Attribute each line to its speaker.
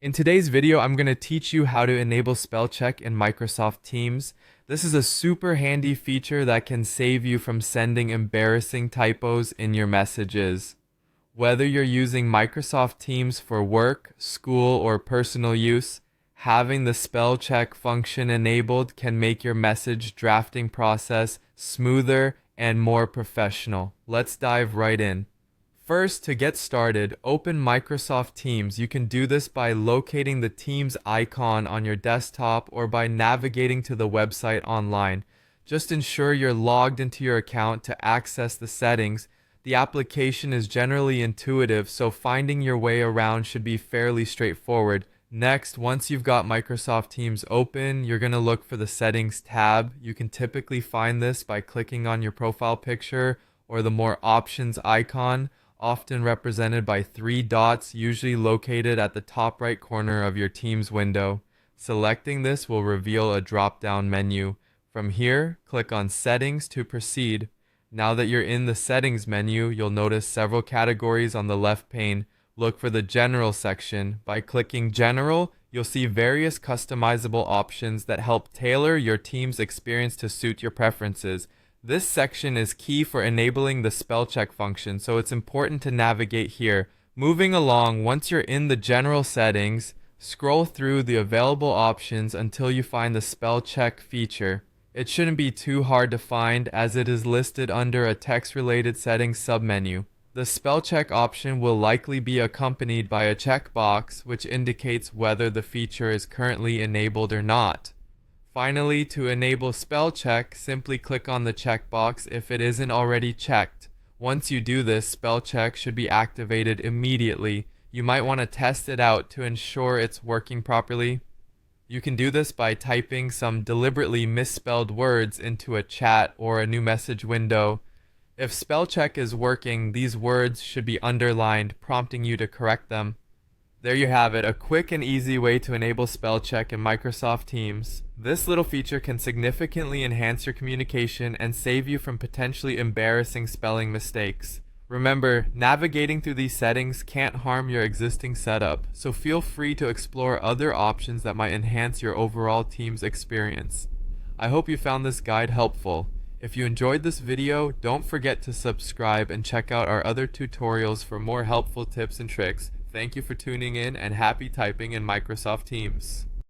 Speaker 1: In today's video, I'm going to teach you how to enable spell check in Microsoft Teams. This is a super handy feature that can save you from sending embarrassing typos in your messages. Whether you're using Microsoft Teams for work, school, or personal use, having the spell check function enabled can make your message drafting process smoother and more professional. Let's dive right in. First, to get started, open Microsoft Teams. You can do this by locating the Teams icon on your desktop or by navigating to the website online. Just ensure you're logged into your account to access the settings. The application is generally intuitive, so finding your way around should be fairly straightforward. Next, once you've got Microsoft Teams open, you're going to look for the Settings tab. You can typically find this by clicking on your profile picture or the More Options icon, often represented by three dots, usually located at the top right corner of your Teams window. Selecting this will reveal a drop-down menu. From here, click on Settings to proceed. Now that you're in the Settings menu, you'll notice several categories on the left pane. Look for the General section. By clicking General, you'll see various customizable options that help tailor your Teams experience to suit your preferences. This section is key for enabling the spell check function, so it's important to navigate here. Moving along, once you're in the general settings, scroll through the available options until you find the spell check feature. It shouldn't be too hard to find as it is listed under a text-related settings submenu. The spell check option will likely be accompanied by a checkbox which indicates whether the feature is currently enabled or not. Finally, to enable spell check, simply click on the checkbox if it isn't already checked. Once you do this, spell check should be activated immediately. You might want to test it out to ensure it's working properly. You can do this by typing some deliberately misspelled words into a chat or a new message window. If spell check is working, these words should be underlined, prompting you to correct them. There you have it, a quick and easy way to enable spell check in Microsoft Teams. This little feature can significantly enhance your communication and save you from potentially embarrassing spelling mistakes. Remember, navigating through these settings can't harm your existing setup, so feel free to explore other options that might enhance your overall Teams experience. I hope you found this guide helpful. If you enjoyed this video, don't forget to subscribe and check out our other tutorials for more helpful tips and tricks. Thank you for tuning in and happy typing in Microsoft Teams.